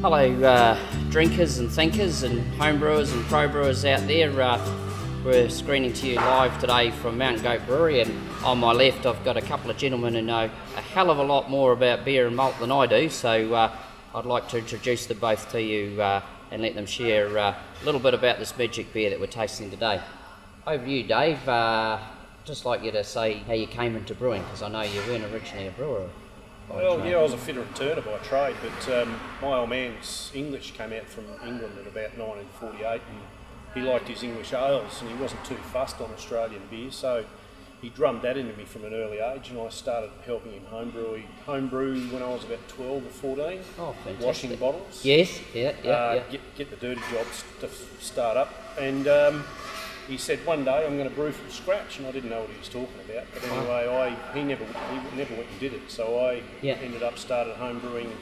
Hello drinkers and thinkers and homebrewers and pro brewers out there. We're screening to you live today from Mountain Goat Brewery, and on my left I've got a couple of gentlemen who know a hell of a lot more about beer and malt than I do, so I'd like to introduce them both to you and let them share a little bit about this magic beer that we're tasting today. Over to you, Dave. Just like you to say how you came into brewing, because I know you weren't originally a brewer. Well, yeah, I was a fitter and turner by trade, but my old man's English came out from England in about 1948, and he liked his English ales, and he wasn't too fussed on Australian beer, so he drummed that into me from an early age, and I started helping him homebrew when I was about 12 or 14. Oh, fantastic. Washing bottles. Yes, yeah. Get the dirty jobs to start up, and he said one day I'm going to brew from scratch, and I didn't know what he was talking about. But anyway, he never went and did it, so I ended up started home brewing,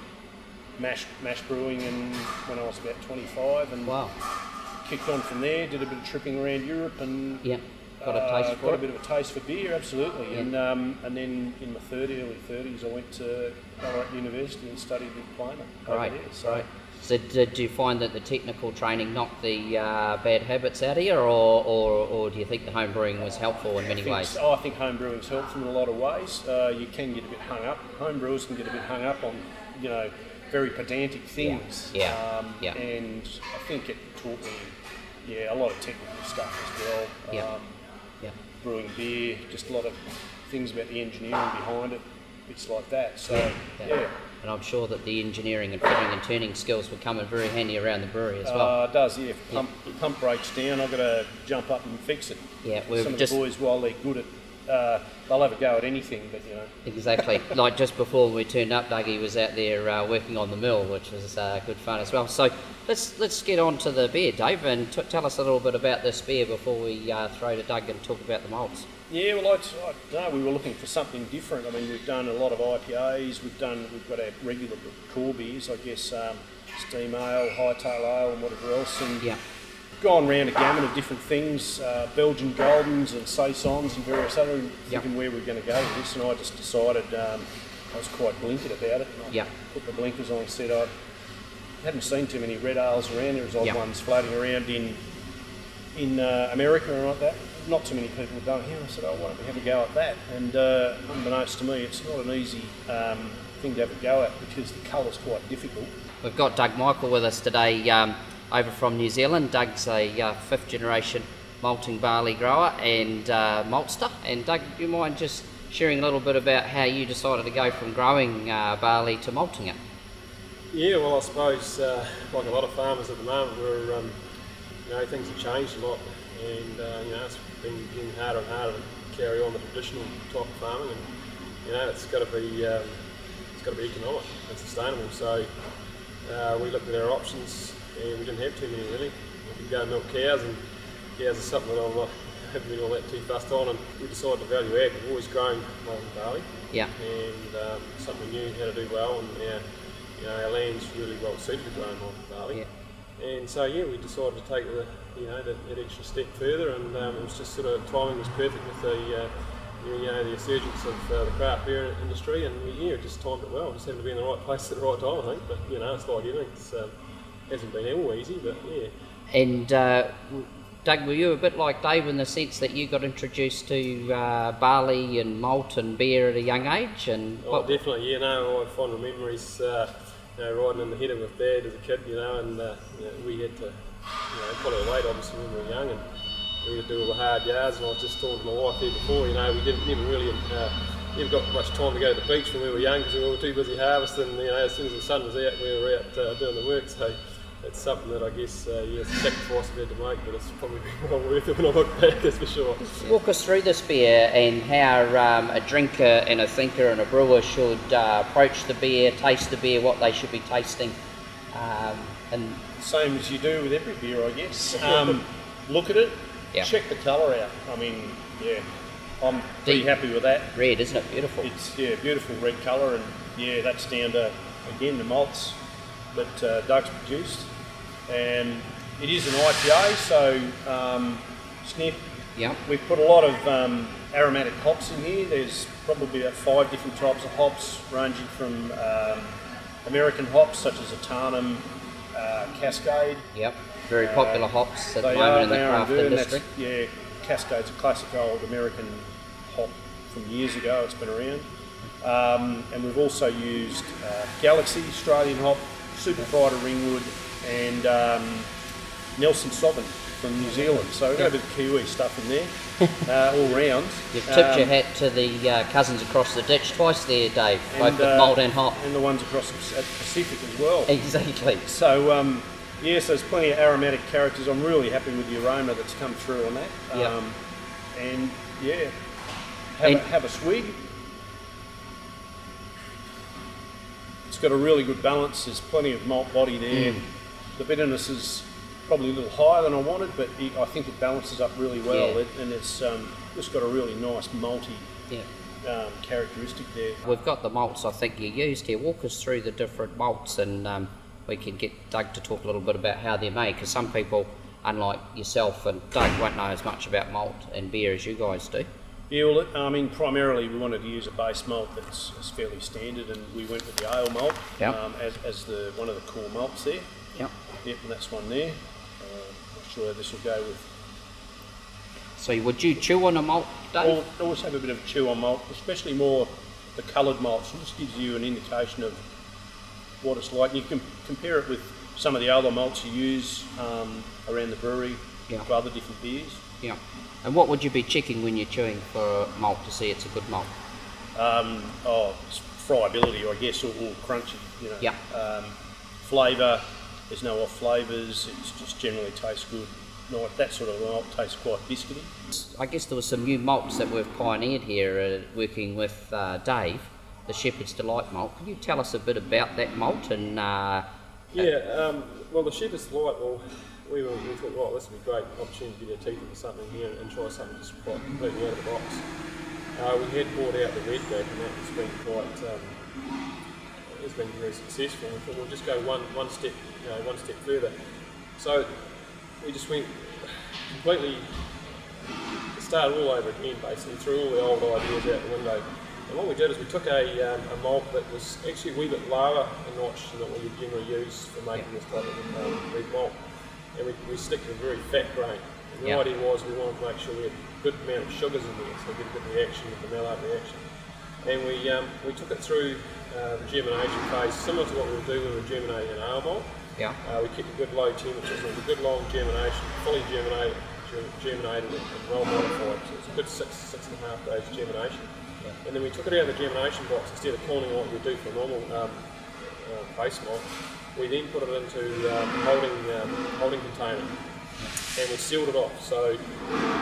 mash brewing, and when I was about 25, and kicked on from there. Did a bit of tripping around Europe, and got a bit of a taste for beer, absolutely. Yeah. And then in my early 30s, I went to Ballarat University and studied the diploma over there. So did you find that the technical training knocked the bad habits out of you, or do you think the home brewing was helpful in many ways? I think home brewing's helpful in a lot of ways. You can get a bit hung up. Home brewers can get a bit hung up on, very pedantic things. And I think it taught me, a lot of technical stuff as well. Brewing beer, just a lot of things about the engineering behind it, bits like that. So And I'm sure that the engineering and fitting and turning skills would come in very handy around the brewery as well. It does, yeah. If the pump breaks down, I've got to jump up and fix it. Yeah, some of the boys, while they're good at, they'll have a go at anything, but Exactly. Like just before we turned up, Dougie was out there working on the mill, which was good fun as well. So let's get on to the beer, Dave, and tell us a little bit about this beer before we throw to Doug and talk about the malts. Yeah, well, I don't know, we were looking for something different. I mean, we've done a lot of IPAs, we've got our regular core beers, I guess, steam ale, hightail ale, and whatever else, and gone around a gamut of different things, Belgian Goldens and Saisons and various other, thinking where we're going to go with this, and I just decided, I was quite blinkered about it, and I put the blinkers on and said I hadn't seen too many red ales around. There was odd ones floating around in America and like that. Not too many people have done it here. I said, why don't we have a go at that? And unbeknownst to me, it's not an easy thing to have a go at because the colour's quite difficult. We've got Doug Michael with us today over from New Zealand. Doug's a fifth generation malting barley grower and maltster. And Doug, do you mind just sharing a little bit about how you decided to go from growing barley to malting it? Yeah, well, I suppose like a lot of farmers at the moment, we're things have changed a lot, and it's been getting harder and harder to carry on the traditional type of farming, and it's got to be economic and sustainable. So we looked at our options, and we didn't have too many really. We could go milk cows, and cows are something that I haven't been all that too fussed on, and we decided to value add. We've always grown malting barley, and something we knew how to do well, and our land's really well suited to growing malting barley. And so we decided to take that extra step further, and it was just sort of timing was perfect with the resurgence of the craft beer industry, and we just timed it well. Just happened to be in the right place at the right time, I think. But it's like everything. It hasn't been all easy, but And Doug, were you a bit like Dave in the sense that you got introduced to barley and malt and beer at a young age? And definitely. I have fond memories. Riding in the header with Dad as a kid, and we had to, pull our weight obviously when we were young, and we had to do all the hard yards. And I was just talking to my wife here before, we never got much time to go to the beach when we were young because we were too busy harvesting. As soon as the sun was out, we were out doing the work. So it's something that I guess, it's a sacrifice we had to make, but it's probably been well worth it when I look back, that's for sure. Walk us through this beer and how a drinker and a thinker and a brewer should approach the beer, taste the beer, what they should be tasting. And same as you do with every beer, I guess. Look at it, check the colour out. I mean, I'm pretty happy with that. Red, isn't it? Beautiful. It's beautiful red colour, and that's down to, again, the malts that Doug's produced. And it is an IPA, so sniff. We've put a lot of aromatic hops in here. There's probably about 5 different types of hops, ranging from American hops such as Atanum, Cascade. Yep, very popular hops at the moment in the craft industry. Yeah, Cascade's a classic old American hop from years ago. It's been around. And we've also used Galaxy, Australian hop, Superfighter Ringwood, and Nelson Sovereign from New Zealand. So we've got a bit of Kiwi stuff in there, all round. You've tipped your hat to the cousins across the ditch twice there, Dave, both with malt and hop. And the ones across the Pacific as well. Exactly. So, yes, there's plenty of aromatic characters. I'm really happy with the aroma that's come through on that. And yeah, have a swig. It's got a really good balance. There's plenty of malt body there. The bitterness is probably a little higher than I wanted, but I think it balances up really well. And it's just got a really nice malty characteristic there. We've got the malts I think you used here. Walk us through the different malts, and we can get Doug to talk a little bit about how they're made, because some people, unlike yourself and Doug, won't know as much about malt and beer as you guys do. Yeah, well, I mean, primarily we wanted to use a base malt that's fairly standard, and we went with the ale malt as one of the core malts there. Yep, and that's one there. Not sure how this will go with. So would you chew on a malt, Dave? I always have a bit of a chew on malt, especially more the coloured malts. It just gives you an indication of what it's like. And you can compare it with some of the other malts you use around the brewery for other different beers. Yeah. And what would you be checking when you're chewing for malt to see it's a good malt? It's friability, I guess, or crunchy. You know. Yeah. Flavour. There's no off flavours. It just generally tastes good. That sort of malt tastes quite biscuity. I guess there were some new malts that we've pioneered here, working with Dave, the Shepherd's Delight malt. Can you tell us a bit about that malt? And well, the Shepherd's Delight, we thought, well, this would be a great opportunity to get our teeth into something here and try something just quite completely out of the box. We had brought out the red grape, and that's been it's been very successful. We thought we'll just go one step further. So we just went completely, started all over again, basically threw all the old ideas out the window. And what we did is we took a malt that was actually a wee bit lower in notch than what we would generally use for making this type of red malt. And we stick to a very fat grain. And the idea was we wanted to make sure we had a good amount of sugars in there, so we get a good reaction with the malate reaction. And we took it through the germination phase, similar to what we would do when we were germinating an ale malt. We kept a good low temperatures, and it was a good long germination, fully germinated and well modified. So it's a good 6.5 days germination. And then we took it out of the germination box. Instead of corning what we do for a normal base malt, we then put it into holding container, and we sealed it off so you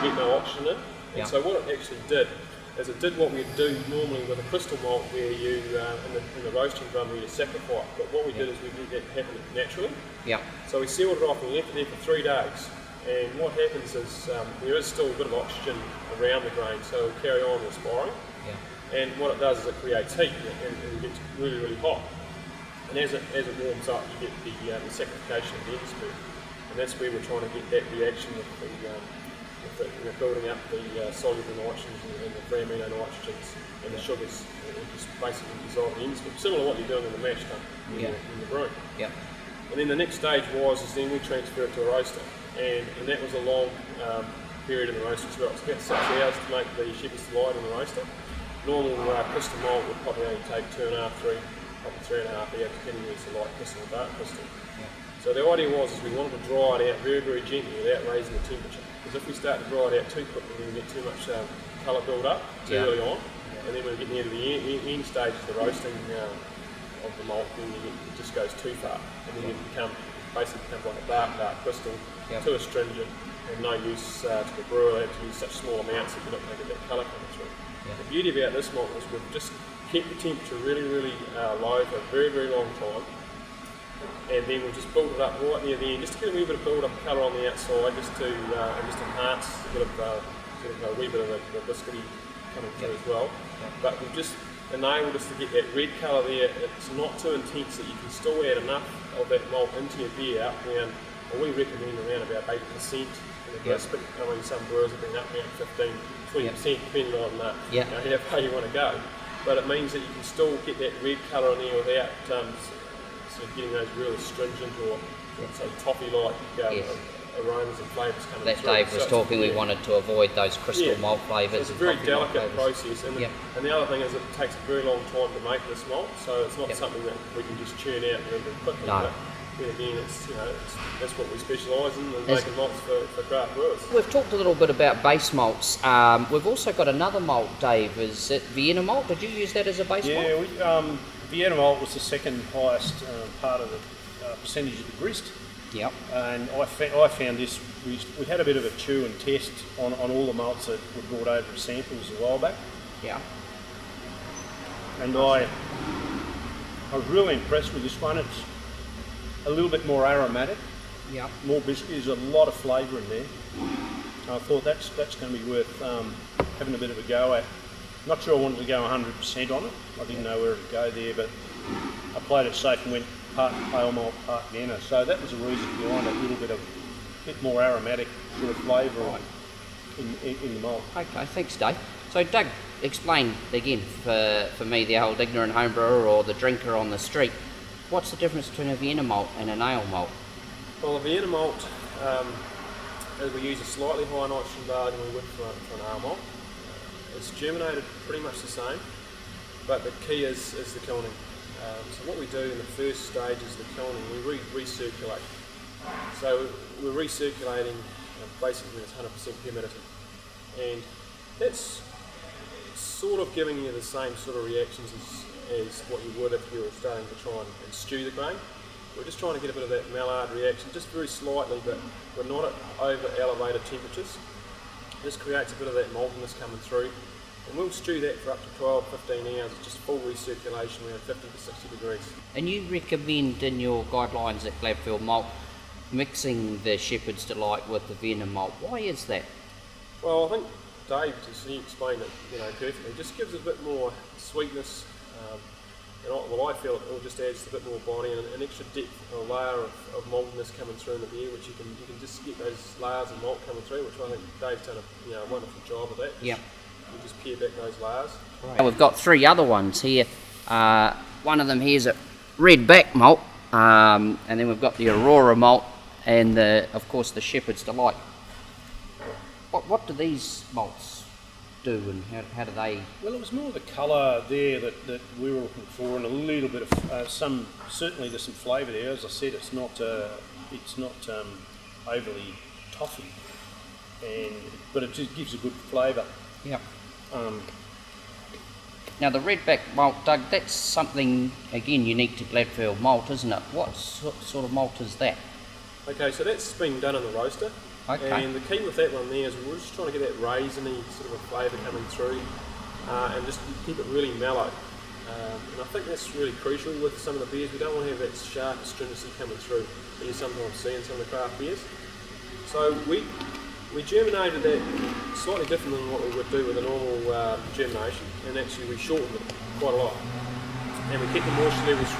get no oxygen in. And so what it actually did is it did what we'd do normally with a crystal malt, where you in the roasting drum where you sacrifice. But what we did is we did that happen naturally. So we sealed it off and we left it there for 3 days. And what happens is there is still a bit of oxygen around the grain, so it'll carry on respiring. And what it does is it creates heat, and it gets really, really hot. And as it warms up, you get the saccharification of the endosperm, and that's where we're trying to get that reaction with building up the soluble nitrogens and the free amino nitrogens and the sugars, and just basically dissolve the endosperm, similar to what you're doing in the mash tun in the brewing. And then the next stage then we transfer it to a roaster, and that was a long period in the roaster as well. It's about 6 hours to make the Shepherd's Delight in the roaster. Normal crystal malt would probably only take 2.5, 3, probably 3.5 hours, depending on it's a light crystal or dark crystal. So the idea was we wanted to dry it out very, very gently without raising the temperature. Because if we start to dry it out too quickly, then we get too much colour build up too early on. And then when we get near to the end stage of the roasting of the malt, then it just goes too far. And then it basically becomes like a dark crystal, too astringent, and no use to the brewer. They have to use such small amounts that you're not going to get that colour coming through. The beauty about this malt is we've just kept the temperature really, really low for a very, very long time, and then we've just built it up right near the end, just to get a wee bit of build-up colour on the outside, just to enhance a bit of a wee bit of the biscuity coming through as well. But we've just enabled us to get that red colour there. It's not too intense that you can still add enough of that malt into your beer up around, well, we recommend around about 8% in the biscuit. I mean, some brewers have been up around 15-20%, depending on how far you want to go. But it means that you can still get that red colour in there without sort of getting those really stringent or say toffee-like aromas and flavours coming that through. Dave was talking, we wanted to avoid those crystal malt flavours. It's a very delicate process, and the other thing is it takes a very long time to make this malt, so it's not something that we can just churn out very quickly. No. But again, that's what we specialise in, making malts for craft brewers. We've talked a little bit about base malts. We've also got another malt, Dave. Is it Vienna malt? Did you use that as a base malt? Yeah, Vienna malt was the second highest part of the percentage of the grist. Yep. And I found this, we had a bit of a chew and test on all the malts that were brought over as samples a while back. Yeah. And I was really impressed with this one. It's a little bit more aromatic, more biscuit. There's a lot of flavour in there. I thought that's going to be worth having a bit of a go at. Not sure I wanted to go 100% on it. I didn't know where to go there, but I played it safe and went part pale malt, part Vienna. So that was the reason behind it, a little bit more aromatic sort of flavour in the malt. Okay, thanks, Dave. So Doug, explain again for me, the old ignorant homebrewer or the drinker on the street, what's the difference between a Vienna malt and an ale malt? Well, a Vienna malt, we use a slightly higher nitrogen barley than we would for an ale malt. It's germinated pretty much the same, but the key is the kilning. So what we do in the first stage is the kilning. We recirculate. So we're recirculating basically it's 100% humidity, and that's sort of giving you the same sort of reactions as what you would if you were starting to try and stew the grain. We're just trying to get a bit of that Maillard reaction, just very slightly, but we're not at over elevated temperatures. This creates a bit of that maltiness coming through, and we'll stew that for up to 12-15 hours, just full recirculation around 50 to 60 degrees. And you recommend in your guidelines at Gladfield Malt mixing the Shepherd's Delight with the Vienna malt. Why is that? Well, I think Dave he explained it perfectly. It just gives it a bit more sweetness, and I feel it just adds a bit more body and an extra depth, a layer of maltiness coming through in the beer, which you can just get those layers of malt coming through, which I think Dave's done a wonderful job of that. You just peel back those layers. Right. We've got three other ones here. One of them here is a red back malt, and then we've got the Aurora malt, and of course the Shepherd's Delight. What do these malts do, and how do they? Well, it was more the colour there that we were looking for, and a little bit of certainly there's some flavour there. As I said, it's not overly toffee, but it just gives a good flavour. Yeah. Now the redback malt, Doug, that's something again unique to Gladfield Malt, isn't it? What sort of malt is that? Okay, so that's been done in the roaster. Okay. And the key with that one there is we're just trying to get that raisiny sort of a flavour coming through, and just keep it really mellow. And I think that's really crucial with some of the beers. We don't want to have that sharp astringency coming through that you sometimes see in some of the craft beers. So we germinated that slightly different than what we would do with a normal germination, and actually we shortened it quite a lot. And we kept the moisture levels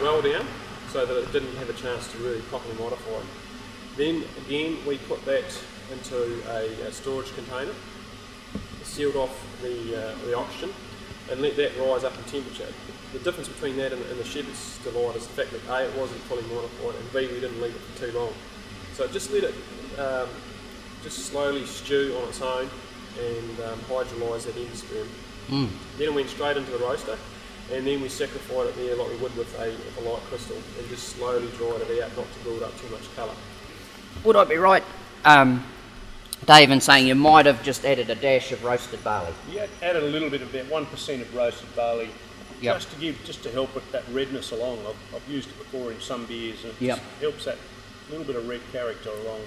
well down so that it didn't have a chance to really properly modify. Then again we put that into a storage container, sealed off the oxygen, and let that rise up in temperature. The difference between that and the Shepherd's Delight is the fact that A, it wasn't fully modified, and B, we didn't leave it for too long. So just let it just slowly stew on its own and hydrolyse that endosperm. Then it went straight into the roaster, and then we sacrificed it there like we would with a light crystal, and just slowly dried it out, not to build up too much colour. Would I be right, Dave, in saying you might have just added a dash of roasted barley? Yeah, added a little bit, about 1% of roasted barley, just to help with that redness along. I've used it before in some beers, and it just helps that little bit of red character along.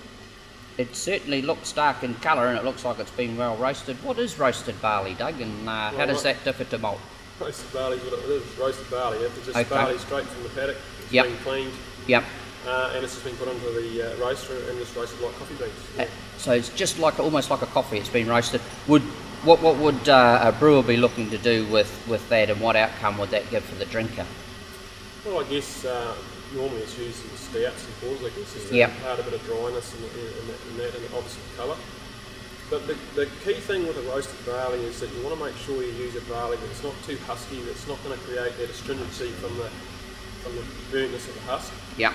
It certainly looks dark in colour, and it looks like it's been well roasted. What is roasted barley, Doug, and how does that differ to malt? Roasted barley is what it is, roasted barley. It's just barley straight from the paddock. It's been cleaned. And it's just been put into the roaster and just roasted like coffee beans. So it's just like almost like a coffee. It's been roasted. What would a brewer be looking to do with that, and what outcome would that give for the drinker? Well, I guess normally it's used in stouts and pours. I guess it's part of a bit of dryness and that, and obviously colour. But the key thing with a roasted barley is that you want to make sure you use a barley that's not too husky, that's not going to create that astringency from from the burntness of the husk. Yeah.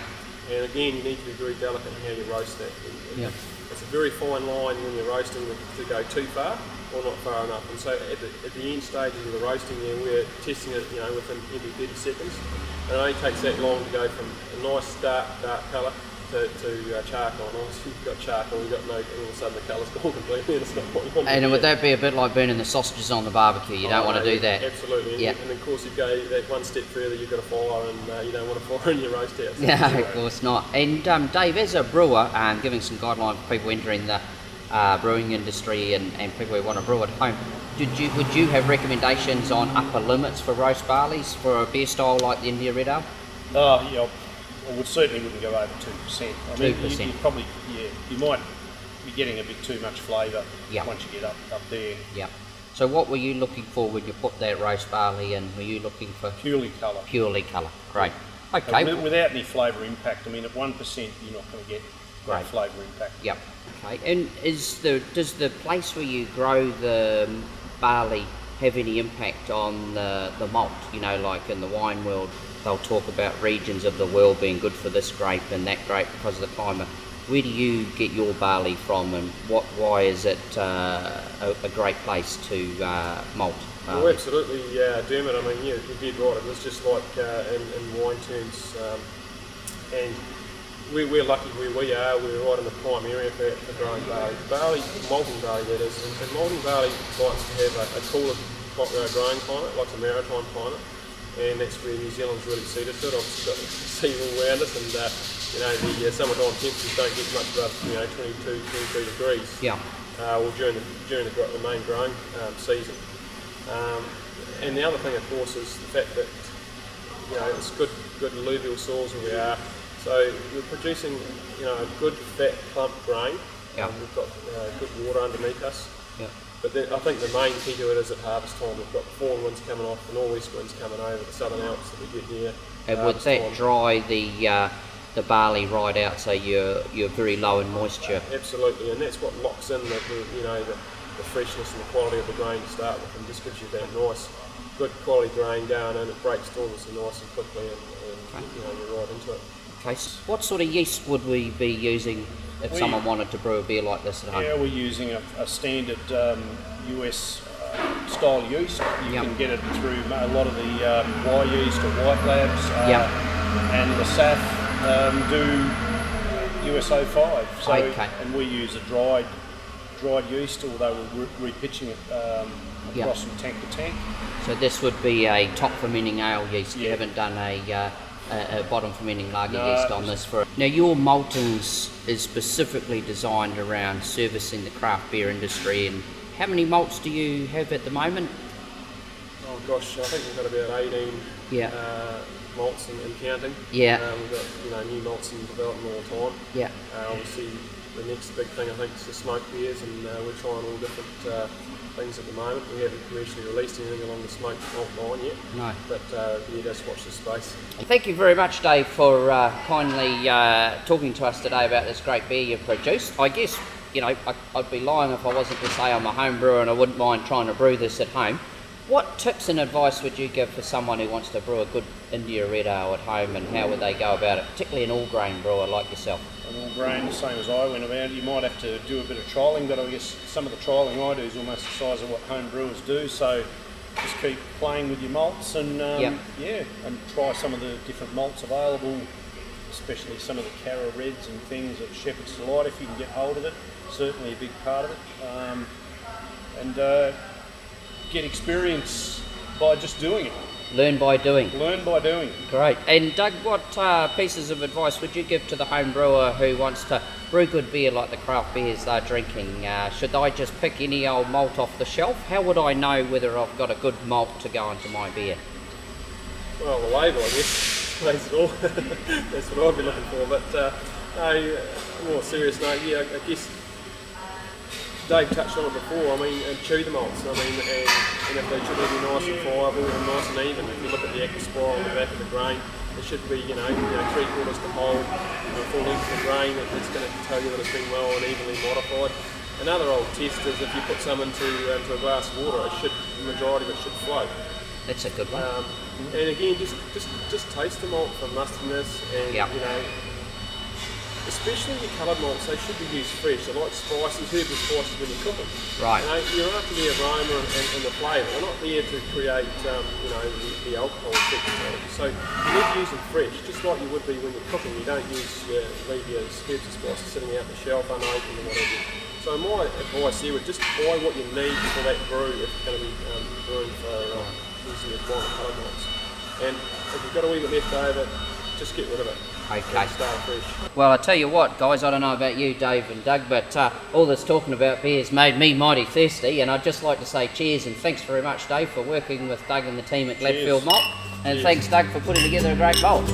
And again, you need to be very delicate in how you roast that. Yeah. It's a very fine line when you're roasting to go too far or not far enough. And so at the end stages of the roasting there, we're testing it, within every 30 seconds. And it only takes that long to go from a nice dark colour to charcoal. And obviously you've got charcoal, you've got no, all of a sudden the colour's gone completely and it's not what you want to do. And would that be a bit like burning the sausages on the barbecue? You don't want to do that. Absolutely. Yeah. And of course you go that one step further, you've got a fire and you don't want a fire in your roast house. Yeah, of course not. And Dave, as a brewer, giving some guidelines for people entering the brewing industry and people who want to brew at home, would you have recommendations on upper limits for roast barleys for a beer style like the India Red Ale? Yeah, I certainly wouldn't go over 2%. I mean, 2%. you probably, you might be getting a bit too much flavour once you get up there. Yeah. So what were you looking for when you put that roast barley in? Were you looking for purely colour? Purely colour. Great. Okay. Without any flavour impact. I mean, at 1%, you're not going to get great flavour impact. Yep. Okay. And does the place where you grow the barley have any impact on the malt? Like in the wine world, they'll talk about regions of the world being good for this grape and that grape because of the climate. Where do you get your barley from, and why is it a great place to malt? Well, absolutely, Dermott. I mean, you did right. It was just like in wine terms, and we're lucky where we are. We're right in the prime area for growing barley, malting barley that is. And malting barley likes to have a cooler growing climate, like a maritime climate, and that's where New Zealand's really suited to it. Obviously, got the sea all around us, and the summertime temperatures don't get much above 22, 23 degrees. Yeah. During the main growing season. And the other thing, of course, is the fact that it's good alluvial soils where we are. So we're producing a good fat plump grain. Yeah. We've got good water underneath us. Yeah. But then I think the main key to it is at harvest time. We've got the foreign winds coming off, the northwest winds coming over the southern Alps that we get here. And would that dry the barley right out, so you're very low in moisture? Absolutely, and that's what locks in the freshness and the quality of the grain to start with, and just gives you that nice, good quality grain down, and it breaks down so nice and quickly, and you're right into it. Okay, so what sort of yeast would we be using if someone wanted to brew a beer like this at home? Yeah, we're using a standard US style yeast. You can get it through a lot of the Y yeast or White Labs, and the SAF do US05. So, and we use a dried yeast, although we're repitching it across from tank to tank. So this would be a top fermenting ale yeast. You haven't done a bottom fermenting lager yeast on this. Now your maltings is specifically designed around servicing the craft beer industry, and how many malts do you have at the moment? Oh gosh, I think we've got about 18 malts and counting. Yeah. We've got new malts in development all the time. Yeah. Obviously the next big thing I think is the smoked beers, and we're trying all different things at the moment. We haven't commercially released anything along the smoked malt line yet. No. But just watch this space. Thank you very much, Dave, for kindly talking to us today about this great beer you've produced. I guess, I'd be lying if I wasn't to say I'm a home brewer and I wouldn't mind trying to brew this at home. What tips and advice would you give for someone who wants to brew a good India Red Ale at home, and how would they go about it, particularly an all-grain brewer like yourself? An all-grain, the same as I went about. You might have to do a bit of trialling, but I guess some of the trialling I do is almost the size of what home brewers do. So just keep playing with your malts and and try some of the different malts available, especially some of the Cara Reds and things at Shepherd's Delight if you can get hold of it. Certainly a big part of it. And get experience by just doing it. Learn by doing. Learn by doing. Great. And Doug, what pieces of advice would you give to the home brewer who wants to brew good beer like the craft beers they're drinking? Should I just pick any old malt off the shelf? How would I know whether I've got a good malt to go into my beer? Well, the label, I guess, explains it all. That's what I'd be looking for. But more serious note, I guess Dave touched on it before. I mean, and chew the malts. I mean, and if they should be nice and fireable and nice and even. If you look at the active spiral on the back of the grain, it should be 3/4 to whole, full length of the grain. It's going to tell you that it's been well and evenly modified. Another old test is if you put some into a glass of water, the majority of it should float. That's a good one. And again, just taste the malt for mustiness, and you know, especially your coloured malts, they should be used fresh. They like spices, herbal spices when you cook them. Right. You know, you're after the aroma and the flavour. They're not there to create, you know, the alcohol effect on it. So you need to use them fresh, just like you would be when you're cooking. You don't leave your herbs and spices sitting out the shelf unopened or whatever. So my advice here would just buy what you need for that brew if you're going to be brewing for using your coloured malts. And if you've got a wee bit left over, just get rid of it. Okay. Start fresh. Well, I tell you what, guys, I don't know about you, Dave and Doug, but all this talking about beer's made me mighty thirsty, and I'd just like to say cheers and thanks very much, Dave, for working with Doug and the team at Gladfield Malt, and thanks, Doug, for putting together a great bowl.